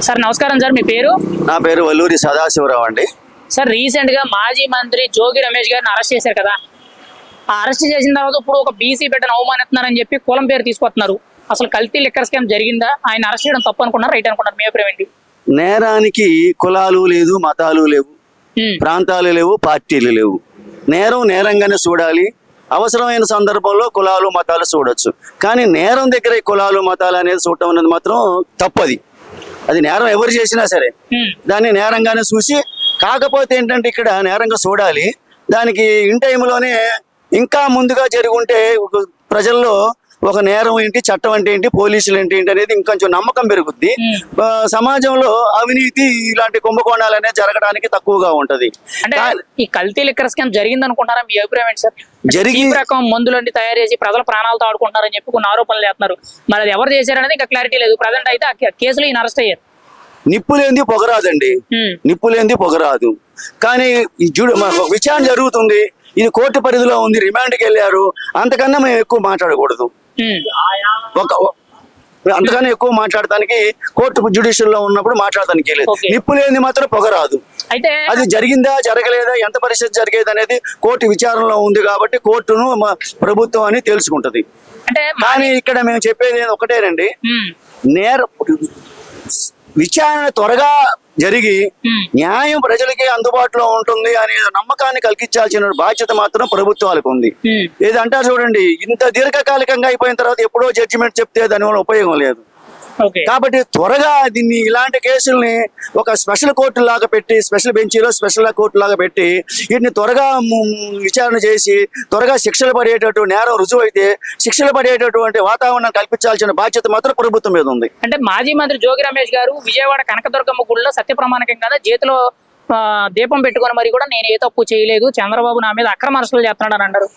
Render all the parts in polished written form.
Sir నమస్కారం sir, మీ పేరు? నా పేరు వల్లూరి సదాశివరావు అండి. సార్ రీసెంట్ గా మాజీ మంత్రి జోగి రమేష్ గారిని అరెస్ట్ చేశారు కదా. ఆ అరెస్ట్ చేసిన తర్వాత ఇప్పుడు ఒక బీసీ బిడ్డను అవమానిస్తున్నారని చెప్పి కులం పేరు తీసుకొస్తున్నారు. అసలు కల్తీ లిక్కర్ స్కామ్ జరిగిందా? ఆయన అరెస్ట్ చేయడం తప్పు అనుకున్నారు, రైట్ అనుకున్నారు? మీ అభిప్రాయం ఏంటి? నేరానికి కులాలు లేదు, మతాలు లేవు, ప్రాంతాలు లేవు, పార్టీలు లేవు. నేరం నేరంగానే చూడాలి. అవసరమైన సందర్భంలో కులాలు మతాలు చూడొచ్చు, కానీ నేరం దగ్గర కులాలు మతాలు అనేది చూడటం అనేది మాత్రం తప్పది. అది నేరం ఎవరు చేసినా సరే దాన్ని నేరంగానే చూసి, కాకపోతే ఏంటంటే ఇక్కడ నేరంగా చూడాలి. దానికి ఇన్ టైంలోనే ఇంకా ముందుగా జరిగి ఉంటే ప్రజల్లో ఒక నేరం ఏంటి, చట్టం అంటే ఏంటి, పోలీసులు ఏంటి అనేది ఇంకొంచెం నమ్మకం పెరుగుద్ది. సమాజంలో అవినీతి ఇలాంటి కుంభకోణాలు అనేది జరగడానికి తక్కువగా ఉంటది. ఈ కల్తీ లిక్కర్ స్కామ్ జరిగింది అనుకుంటారా? మీ అభిప్రాయం ఏంటి సార్? జరిగి రకం మందులన్నీ తయారు చేసి ప్రజల ప్రాణాలతో ఆడుకుంటున్నారని చెప్పి కొన్ని ఆరోపణలు చేస్తున్నారు. మరి అది ఎవరు చేశారనేది ఇంకా క్లారిటీ లేదు. ప్రజెంట్ అయితే ఆ కేసులో ఈయన అరెస్ట్ అయ్యారు. నిప్పు లేనిది పొగరాదండి, నిప్పు లేనిది పొగరాదు. కానీ విచారణ జరుగుతుంది, ఇది కోర్టు పరిధిలో ఉంది, రిమాండ్కి వెళ్ళారు. అంతకన్నా మేము ఎక్కువ మాట్లాడకూడదు. అంతకన్నా ఎక్కువ మాట్లాడటానికి కోర్టు జ్యుడిషియల్ లో ఉన్నప్పుడు మాట్లాడటానికి లేదు. నిప్పు లేనిది మాత్రం పొగరాదు. అయితే అది జరిగిందా జరగలేదా, ఎంత పరిస్థితి జరిగేది అనేది కోర్టు విచారణలో ఉంది కాబట్టి కోర్టును ప్రభుత్వం అని తెలుసుకుంటది. కానీ ఇక్కడ మేము చెప్పేది ఒకటేనండి, విచారణ త్వరగా జరిగి న్యాయం ప్రజలకి అందుబాటులో ఉంటుంది అనే నమ్మకాన్ని కలిగించాల్సిన బాధ్యత మాత్రం ప్రభుత్వాలకు ఉంది. ఏదంటారు చూడండి, ఇంత దీర్ఘకాలికంగా అయిపోయిన తర్వాత ఎప్పుడో జడ్జిమెంట్ చెప్తే దానివల్ల ఉపయోగం లేదు. కాబట్టి త్వరగా దీన్ని ఇలాంటి కేసుల్ని ఒక స్పెషల్ కోర్టు లాగా పెట్టి, స్పెషల్ బెంచీలో స్పెషల్ కోర్టు లాగా పెట్టి వీటిని త్వరగా విచారణ చేసి త్వరగా శిక్షలు పడేటట్టు, నేరం రుజువు అయితే శిక్షలు పడేటటువంటి వాతావరణం కల్పించాల్సిన బాధ్యత మాత్రం ప్రభుత్వం మీద ఉంది. అంటే మాజీ మంత్రి జోగి రమేష్ గారు విజయవాడ కనకదుర్గమ్మ గుడిలో సత్య ప్రమాణకం కదా చేతిలో దీపం పెట్టుకుని మరి కూడా నేను ఏ తప్పు చేయలేదు, చంద్రబాబు నా మీద అక్రమ అరెస్టులు చేస్తున్నాడు అని అన్నారు.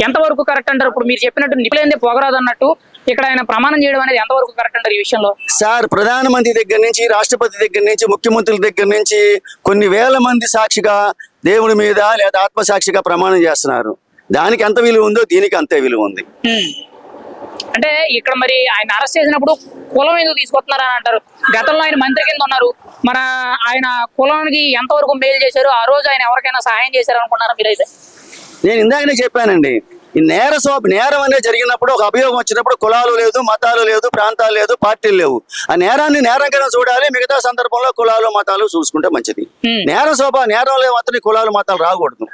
ఎంతవరకు కరెక్ట్ అంటారు? ఇప్పుడు మీరు చెప్పినట్టు నిపులేందే పోగరాదు అన్నట్టు ఇక్కడ ఆయన ప్రమాణం చేయడం అనేది ఎంతవరకు కరెక్ట్ అంటారు ఈ విషయంలో? సార్, ప్రధానమంత్రి దగ్గర నుంచి, రాష్ట్రపతి దగ్గర నుంచి, ముఖ్యమంత్రుల దగ్గర నుంచి కొన్ని వేల మంది సాక్షిగా దేవుడి మీద లేదా ఆత్మసాక్షిగా ప్రమాణం చేస్తున్నారు. దానికి ఎంత విలువ ఉందో దీనికి అంతే విలువ ఉంది. అంటే ఇక్కడ మరి ఆయన అరెస్ట్ చేసినప్పుడు కులం ఎందుకు తీసుకొస్తున్నారు అని అంటారు. గతంలో ఆయన మంత్రి కింద ఉన్నారు, మన ఆయన కులానికి ఎంతవరకు మేలు చేశారు? ఆ రోజు ఆయన ఎవరికైనా సహాయం చేశారు అనుకున్నారా మీరైతే? నేను ఇందాకనే చెప్పానండి, ఈ నేరం అనేది జరిగినప్పుడు, ఒక అభియోగం వచ్చినప్పుడు కులాలు లేదు, మతాలు లేదు, ప్రాంతాలు లేదు, పార్టీలు లేవు. ఆ నేరాన్ని నేరంగానే చూడాలి. మిగతా సందర్భంలో కులాలు మతాలు చూసుకుంటే మంచిది. నేరంలో మాత్రం కులాలు మతాలు రాకూడదు.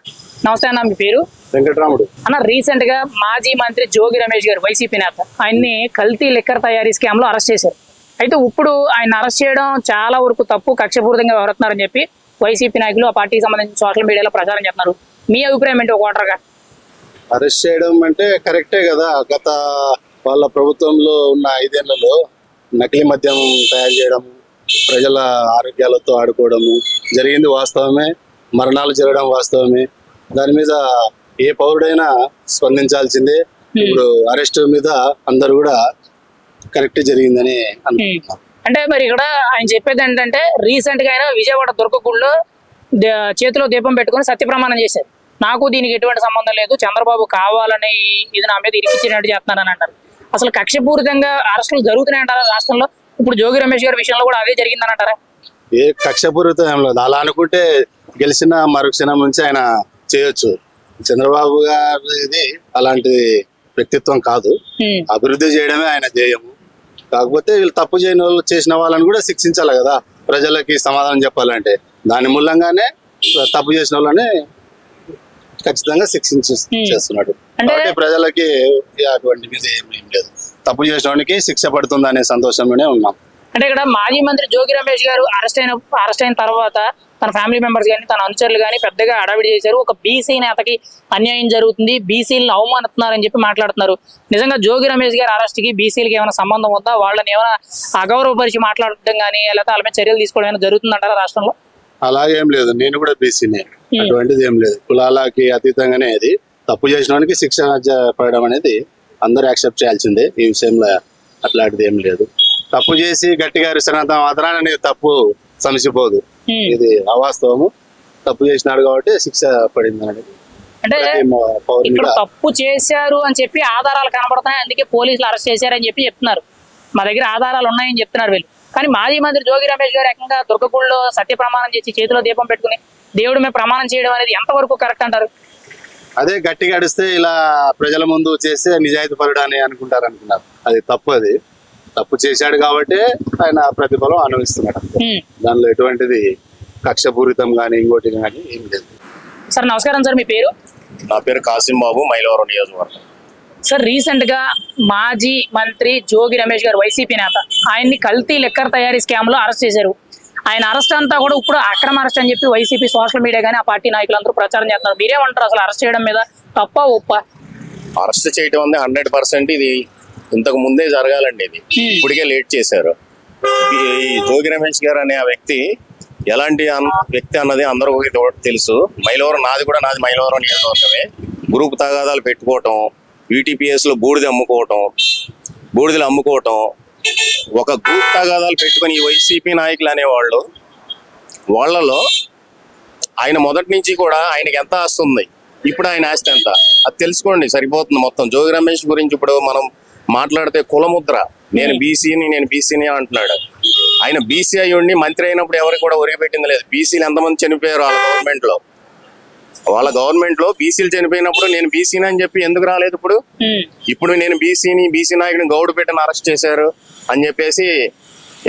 నమస్తే అన్న, మీ పేరు? వెంకటరాముడు. అన్న, రీసెంట్ గా మాజీ మంత్రి జోగి రమేష్ గారు, వైసీపీ నేత, ఆయన్ని కల్తీ లిక్కర్ తయారీ స్కామ్ లో అరెస్ట్ చేశారు. అయితే ఇప్పుడు ఆయన అరెస్ట్ చేయడం చాలా వరకు తప్పు, కక్షపూరితంగా వ్యవహరిస్తున్నారని చెప్పి వైసీపీ నాయకులు ఆ పార్టీకి సంబంధించి సోషల్ మీడియాలో ప్రచారం చేస్తున్నారు. మీ అభిప్రాయం ఏంటి? ఒక ఓటర్గా అరెస్ట్ చేయడం అంటే కరెక్టే కదా. గత వాళ్ళ ప్రభుత్వంలో ఉన్న 5 ఏళ్లలో నకిలీ మద్యం తయారు చేయడం, ప్రజల ఆరోగ్యాలతో ఆడుకోవడము జరిగింది వాస్తవమే. మరణాలు జరగడం వాస్తవమే. దాని మీద ఏ పౌరుడైనా స్పందించాల్సిందే. ఇప్పుడు అరెస్ట్ మీద అందరు కూడా కరెక్ట్ జరిగిందని అనుకుంటున్నారు. అంటే మరి ఇక్కడ ఆయన చెప్పేది ఏంటంటే, రీసెంట్ గా ఆయన విజయవాడ దుర్గగుడిలో చేతిలో దీపం పెట్టుకుని సత్య ప్రమాణం చేశారు. నాకు దీనికి ఎటువంటి సంబంధం లేదు, చంద్రబాబు కావాలని ఇది నా మీద ఇరికిచ్చినట్టు చేస్తున్నారని అంటారు. అసలు కక్షపూరితంగా అరెస్టులు జరుగుతున్నాయి అంటారా రాష్ట్రంలో? ఇప్పుడు జోగి రమేష్ గారి విషయంలో కూడా అదే జరిగిందని అంటారా? ఏ కక్షపూరితం ఏం లేదు. అలా అనుకుంటే గెలిచిన మరుక్షణం నుంచి ఆయన చేయొచ్చు. చంద్రబాబు గారి అలాంటి వ్యక్తిత్వం కాదు. అభివృద్ధి చేయడమే ఆయన ధ్యేయము. కాకపోతే వీళ్ళు తప్పు చేసిన వాళ్ళని కూడా శిక్షించాలి కదా, ప్రజలకి సమాధానం చెప్పాలంటే. దాని మూలంగానే తప్పు చేసిన వాళ్ళని ఖచ్చితంగా చేస్తున్నాడు. అంటే ప్రజలకి అటువంటి మీద ఏం లేదు. తప్పు చేసిన వాడికి శిక్ష పడుతుంది అనే సంతోషంలోనే ఉన్నాం. అంటే ఇక్కడ మాజీ మంత్రి జోగి రమేష్ గారు అరెస్ట్ అయిన తర్వాత తన ఫ్యామిలీ మెంబర్స్ కానీ, తన అనుచరులు కానీ పెద్దగా అడావిడి చేశారు. ఒక బీసీ నేతకి అన్యాయం జరుగుతుంది, బీసీలను అవమానిస్తున్నారని చెప్పి మాట్లాడుతున్నారు. నిజంగా జోగి రమేష్ గారి అరెస్ట్ కి బీసీలకి ఏమైనా సంబంధం ఉందా? వాళ్ళని ఏమైనా అగౌరవపరిచి మాట్లాడటం కానీ, లేకపోతే వాళ్ళ మీద చర్యలు తీసుకోవడం ఏమైనా జరుగుతుందంటారా రాష్ట్రంలో? అలాగేం లేదు. నేను కూడా బీసీనే, అటువంటిది ఏం లేదు. కులాలకి అతీతంగానే అది. తప్పు చేసిన వానికి శిక్ష పడడం అనేది అందరూ యాక్సెప్ట్ చేయాల్సిందే. ఈ విషయంలో అట్లాంటిది ఏం లేదు. తప్పు చేసి గట్టిగా అరిసినంత మాత్రాన తప్పు సమసిపోదు. ఇది అవాస్తవము. తప్పు చేసినాడు కాబట్టి శిక్ష పడింది అనేది. అంటే తప్పు చేశారు అని చెప్పి ఆధారాలు కనబడుతున్నాయి, అందుకే పోలీసులు అరెస్ట్ చేశారని చెప్పి చెప్తున్నారు. మా దగ్గర ఆధారాలు ఉన్నాయని చెప్తున్నారు వీళ్ళు. కానీ మాజీ మంత్రి జోగి రమేష్ గారు ఏకంగా దుర్గగుడిలో సత్య ప్రమాణం చేసి చేతిలో దీపం పెట్టుకుని దేవుడి మీద ప్రమాణం చేయడం అనేది ఎంతవరకు కరెక్ట్ అంటారు? అదే గట్టిగా అడిస్తే ఇలా ప్రజల ముందు చేస్తే నిజాయితీ పరుడు అని అనుకుంటారు. అది తప్పు. అది తప్పు చేశాడు కాబట్టి ఆయన ప్రతిఫలం అనుభవిస్తున్నాడు. దానిలో ఎటువంటిది కక్షపూరితం కానీ ఇంకోటి కానీ ఏం లేదు. సార్ నమస్కారం సార్, మీ పేరు? నా పేరు కాసిం బాబు, మైలవరం నియోజకవర్గం. సార్ రీసెంట్ గా మాజీ మంత్రి జోగి రమేష్ గారు వైసీపీ నేత, ఆయన్ని కల్తీ లిక్కర్ తయారీ స్కామ్ లో అరెస్ట్ చేశారు. ఆయన అరెస్ట్ అంతా కూడా ఇప్పుడు అక్రమ అరెస్ట్ అని చెప్పి వైసీపీ సోషల్ మీడియా కానీ ఆ పార్టీ నాయకులందరూ ప్రచారం చేస్తున్నారు. మీరేమంటారు? అసలు అరెస్ట్ చేయడం మీద తప్ప ఒప్ప? అరెస్ట్ చేయడం ఉంది 100%. ఇది ఇంతకు ముందే జరగాలండి. ఇది ఇప్పటికే లేట్ చేశారు. ఈ జోగి రమేష్ గారు అనే ఆ వ్యక్తి ఎలాంటి వ్యక్తి అన్నది అందరికీ తెలుసు. మైలవరం నాది మైలవరం నియోజకవర్గమే. గ్రూప్ తగాదాలు పెట్టుకోవటం, VTPS లో బూడిదలు అమ్ముకోవటం, ఒక గ్రూప్ తగాదాలు పెట్టుకుని ఈ వైసీపీ నాయకులు అనేవాళ్ళు, వాళ్ళలో ఆయన మొదటి నుంచి కూడా ఆయనకి ఎంత ఆస్తి ఉంది, ఇప్పుడు ఆయన ఆస్తి ఎంత, అది తెలుసుకోండి సరిపోతుంది మొత్తం. జోగి రమేష్ గురించి ఇప్పుడు మనం మాట్లాడితే కులముద్ర, నేను బీసీని అంటున్నాడు. ఆయన బీసీ అయి ఉండి మంత్రి అయినప్పుడు ఎవరికి కూడా ఒరిగిపెట్టింది లేదు. బీసీలు ఎంతమంది చనిపోయారు వాళ్ళ గవర్నమెంట్ లో బీసీలు చనిపోయినప్పుడు నేను బీసీని అని చెప్పి ఎందుకు రాలేదు? ఇప్పుడు నేను బీసీ నాయకుడిని గౌడు పెట్టిన అరెస్ట్ చేశారు అని చెప్పేసి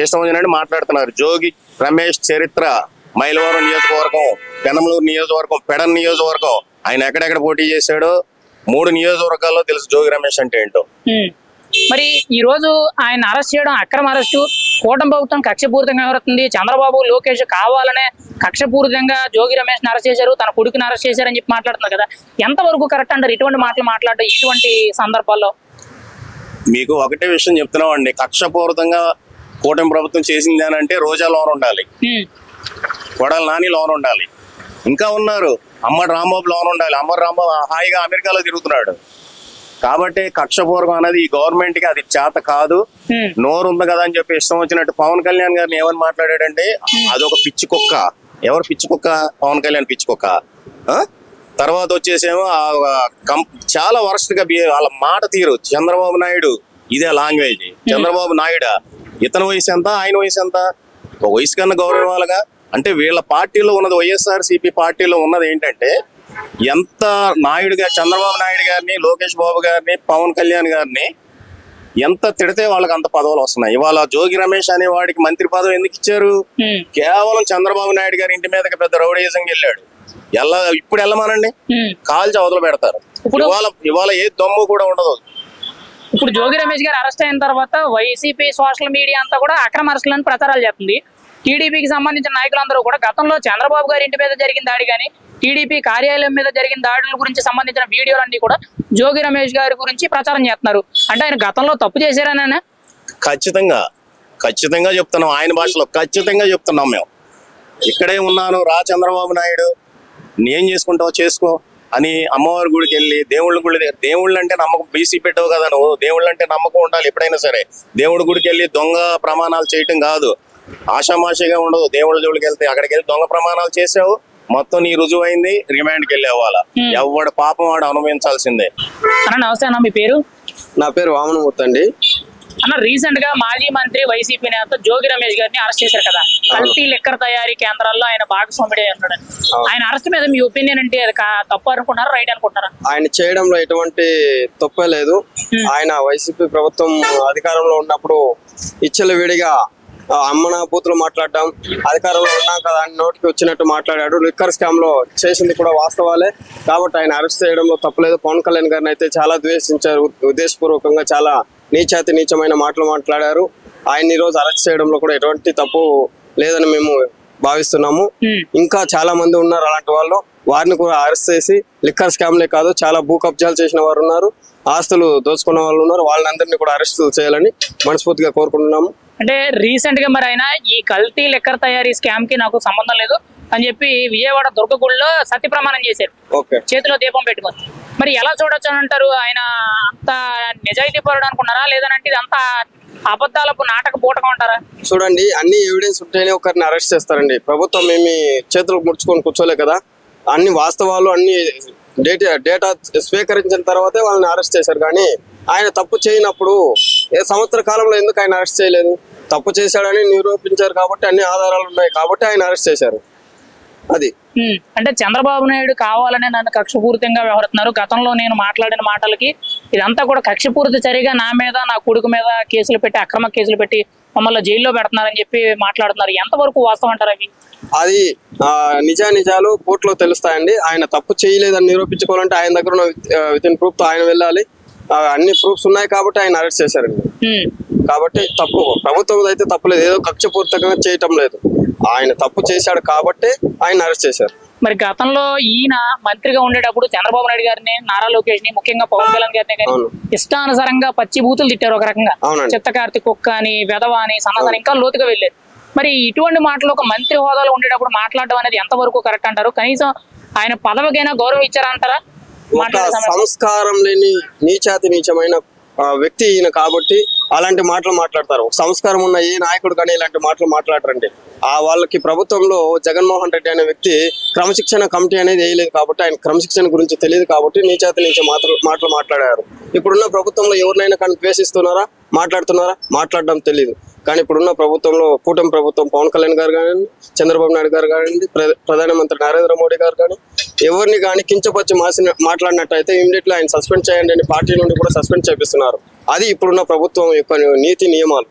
ఇష్టం వచ్చినట్టు మాట్లాడుతున్నారు. జోగి రమేష్ చరిత్ర మైలవరం నియోజకవర్గం, పెనమలూరు నియోజకవర్గం, పెడన్ నియోజకవర్గం, ఆయన ఎక్కడెక్కడ పోటీ చేశాడో 3 నియోజకవర్గాల్లో తెలుసు జోగి రమేష్ అంటే ఏంటో. మరి ఈ రోజు ఆయన అరెస్ట్ చేయడం అక్రమ అరెస్టు, కూటమి ప్రభుత్వం కక్షపూరితంగా వ్యవహరిస్తుంది. చంద్రబాబు లోకేష్ కావాలనే కక్షపూరితంగా జోగి రమేష్ ని అరెస్ట్ చేశారు, తన కొడుకుని అరెస్ట్ చేశారని చెప్పి మాట్లాడుతున్నారు కదా, ఎంతవరకు కరెక్ట్ అంటారు ఇటువంటి మాటలు మాట్లాడడం ఇటువంటి సందర్భాల్లో? మీకు ఒకటే విషయం చెప్తున్నాం అండి, కక్షపూరితంగా కూటమి ప్రభుత్వం చేసింది అని అంటే రోజా లోన్ ఉండాలి, కొడాలి నాని లోన్ ఉండాలి, ఇంకా ఉన్నారు అమ్మడి రాంబాబు లోన్ ఉండాలి. అమ్మడి రాంబాబు హాయిగా అమెరికాలో తిరుగుతున్నాడు. కాబట్టి కక్షపూర్వకం అనేది ఈ గవర్నమెంట్ కి అది చేత కాదు. నోరు ఉంది కదా అని చెప్పి ఇష్టం వచ్చినట్టు పవన్ కళ్యాణ్ గారిని ఏమని మాట్లాడాడంటే అదొక పిచ్చి కుక్క. ఎవరు పిచ్చి కుక్క? పవన్ కళ్యాణ్ పిచ్చి కుక్క. తర్వాత వచ్చేసేమో చాలా వరస్ట్ గా వాళ్ళ మాట తీరు. చంద్రబాబు నాయుడు ఇదే లాంగ్వేజ్. చంద్రబాబు నాయుడు ఇతని వయసు ఎంత, ఆయన వయసు ఎంత? ఒక వయసు కన్నా గౌరవం ఇవ్వాలిగా. అంటే వీళ్ళ పార్టీలో ఉన్నది, వైఎస్ఆర్సీపీ పార్టీలో ఉన్నది ఏంటంటే, ఎంత చంద్రబాబు నాయుడు గారిని, లోకేష్ బాబు గారిని, పవన్ కళ్యాణ్ గారిని ఎంత తిడితే వాళ్ళకి అంత పదవులు వస్తున్నాయి. ఇవాళ జోగి రమేష్ అనే వాడికి మంత్రి పదవి ఎందుకు ఇచ్చారు? కేవలం చంద్రబాబు నాయుడు గారి ఇంటి మీదకి పెద్ద రౌడీజంగా వెళ్ళాడు. ఇప్పుడు వెళ్ళమానండి, కాల్చి అవతల పెడతారు. ఇవాళ ఏ దమ్ము కూడా ఉండదు. ఇప్పుడు జోగి రమేష్ గారు అరెస్ట్ అయిన తర్వాత వైసీపీ సోషల్ మీడియా అంతా కూడా అక్రమ అరెస్టులను ప్రచారాలు చేస్తుంది. టీడీపీకి సంబంధించిన నాయకులందరూ కూడా గతంలో చంద్రబాబు గారి ఇంటి మీద జరిగిన దాడి కానీ, టీడీపీ కార్యాలయం మీద జరిగిన దాడుల గురించి సంబంధించిన వీడియోలన్నీ కూడా జోగి రమేష్ గారి గురించి ప్రచారం చేస్తున్నారు. అంటే ఆయన గతంలో తప్పు చేశారని ఖచ్చితంగా చెప్తున్నాం. ఆయన భాషలో ఖచ్చితంగా చెప్తున్నాం. మేము ఇక్కడే ఉన్నాను, రా చంద్రబాబు నాయుడు, నేం చేసుకుంటావు చేసుకో అని అమ్మవారి గుడికి వెళ్ళి దేవుళ్ళు అంటే నమ్మకం, బీసీ పెట్టవు కదా నువ్వు, దేవుళ్ళు అంటే నమ్మకం ఉండాలి ఎప్పుడైనా సరే. దేవుడి గుడికి వెళ్ళి దొంగ ప్రమాణాలు చేయటం కాదు, ఆషామాషిగా ఉండదు. దేవుళ్ళ జోలికి వెళ్తే అక్కడికి వెళ్ళి దొంగ ప్రమాణాలు చేసావు, మొత్తం నీ రుజువు అయింది, రిమాండ్కి వెళ్ళావు. వాళ్ళ ఎవడు పాపం వాడు అనుభవించాల్సిందే. అన్న నమస్తే అన్న, మీ పేరు? నా పేరు వామనమూర్తి అండి. అన్న రీసెంట్ గా మాజీ మంత్రి వైసీపీ నేత జోగి రమేష్ గారిని అరెస్ట్ చేశారు కదా, కల్తీ లిక్కర్ తయారీ కేంద్రాల్లో ఆయన భాగస్వాముడే ఉన్నాడని. ఆయన అరెస్ట్ మీద మీ ఒపీనియన్ అంటే తప్పు అనుకుంటారా, రైట్ అనుకుంటారా? ఆయన చేయడంలో ఎటువంటి తప్పే లేదు. ఆయన వైసీపీ ప్రభుత్వం అధికారంలో ఉన్నప్పుడు విడిగా అమ్మన బూతులు మాట్లాడడం, అధికారంలో ఉన్నాం కదా అని నోటికి వచ్చినట్టు మాట్లాడాడు. లిక్కర్ స్కామ్ లో చేసింది కూడా వాస్తవాలే, కాబట్టి ఆయన అరెస్ట్ చేయడంలో తప్పలేదు. పవన్ కళ్యాణ్ గారిని అయితే చాలా ద్వేషించారు, ఉద్దేశపూర్వకంగా చాలా నీచమైన మాటలు మాట్లాడారు. ఆయన ఈ రోజు అరెస్ట్ చేయడంలో కూడా ఎటువంటి తప్పు లేదని మేము భావిస్తున్నాము. ఇంకా చాలా మంది ఉన్నారు అలాంటి వాళ్ళు, వారిని కూడా అరెస్ట్ చేసి లిక్కర్ స్కామ్లే కాదు చాలా భూ కబ్జాలు చేసిన వారు ఉన్నారు, ఆస్తులు దోచుకున్న వాళ్ళు ఉన్నారు, వాళ్ళందరినీ కూడా అరెస్ట్ చేయాలని మనస్ఫూర్తిగా కోరుకుంటున్నాము. అంటే రీసెంట్ గా మరి ఆయన ఈ కల్తీ లిక్కర్ తయారీ స్కామ్ కి నాకు సంబంధం లేదు అని చెప్పి విజయవాడ దుర్గగుడిలో సత్య ప్రమాణం చేశారు, చేతిలో దీపం పెట్టుకొని. మరి ఎలా చూడొచ్చు అని అంటారు? ఆయన అంత నిజాయితీ పరుడు అనుకున్నారా, లేదనంటే ఇదంతా అబద్ధాలకు నాటక పూటకం అంటారా? చూడండి, అన్ని ఎవిడెన్స్ ఉంటేనే ఒకరిని అరెస్ట్ చేస్తారండి. ప్రభుత్వం ఏమి చేతులకు ముడుచుకొని కూర్చోలే కదా, అన్ని వాస్తవాలు అన్ని డేటా స్వీకరించిన తర్వాతే వాళ్ళని అరెస్ట్ చేశారు. కానీ ఆయన తప్పు చేయనప్పుడు సంవత్సర కాలంలో ఎందుకు ఆయన అరెస్ట్ చేయలేదు? తప్పు చేశాడని నిరూపించారు కాబట్టి అన్ని ఆధారాలు ఉన్నాయి కాబట్టి ఆయన అరెస్ట్ చేశారు. అది అంటే చంద్రబాబు నాయుడు కావాలనే నన్ను కక్షపూరితంగా వ్యవహరిస్తున్నారు, గతంలో నేను మాట్లాడిన మాటలకి ఇదంతా కూడా కక్షపూరిత చర్యగా నా మీద నా కొడుకు మీద కేసులు పెట్టి అక్రమ కేసులు పెట్టి మమ్మల్ని జైల్లో పెడుతున్నారని చెప్పి మాట్లాడుతున్నారు. ఎంతవరకు వాస్తవం అంటారు అవి? అది నిజాలు కోర్టులో తెలుస్తాయండి. ఆయన తప్పు చేయలేదని నిరూపించుకోవాలంటే ఆయన దగ్గర ఉన్న విత్ ఇన్ ప్రూఫ్ తో ఆయన వెళ్ళాలి. అన్ని ప్రూఫ్స్ ఉన్నాయి కాబట్టి ఆయన అరెస్ట్ చేశారండి. కాబట్టి తప్పు ప్రభుత్వం అయితే తప్పులేదు, ఏదో కక్షపూరితంగా చేయటం లేదు. ఆయన తప్పు చేశాడు కాబట్టి ఆయన అరెస్ట్ చేశారు. మరి గతంలో ఈయన మంత్రిగా ఉండేటప్పుడు చంద్రబాబు నాయుడు గారిని, నారా లోకేష్ ని, ముఖ్యంగా పవన్ కళ్యాణ్ గారిని కానీ ఇష్టానుసారంగా పచ్చి బూతులు తిట్టారు ఒక రకంగా. చిత్తకార్తి కుక్క అని, వెధవ అని, సన్నదని ఇంకా లోతుగా వెళ్ళారు. మరి ఇటువంటి మాటలు ఒక మంత్రి హోదాలో ఉండేటప్పుడు మాట్లాడడం అనేది ఎంతవరకు కరెక్ట్ అంటారు? కనీసం ఆయన పదవికైనా గౌరవం ఇచ్చారా అంటారా? సంస్కారం లేని నీచమైన వ్యక్తి ఈయన కాబట్టి అలాంటి మాటలు మాట్లాడతారు. సంస్కారం ఉన్న ఏ నాయకుడు కానీ ఇలాంటి మాటలు మాట్లాడరండి. వాళ్ళకి ప్రభుత్వంలో జగన్మోహన్ రెడ్డి అనే వ్యక్తి క్రమశిక్షణ కమిటీ అనేది వేయలేదు కాబట్టి ఆయన క్రమశిక్షణ గురించి తెలియదు కాబట్టి నీచ మాటలు మాట్లాడారు. ఇప్పుడున్న ప్రభుత్వంలో ఎవరినైనా కానీ ద్వేషిస్తున్నారా, మాట్లాడడం తెలియదు. కానీ ఇప్పుడున్న ప్రభుత్వంలో కూటమి ప్రభుత్వం పవన్ కళ్యాణ్ గారు కానీ, చంద్రబాబు నాయుడు గారు కానివ్వండి, ప్రధానమంత్రి నరేంద్ర మోడీ గారు కానీ ఎవరిని కానీ కించపరిచి మాట్లాడినట్టయితే ఇమీడియట్లీ ఆయన సస్పెండ్ చేయండి అని పార్టీ నుండి కూడా సస్పెండ్ చేపిస్తున్నారు. అది ఇప్పుడున్న ప్రభుత్వం యొక్క నీతి నియమాలు.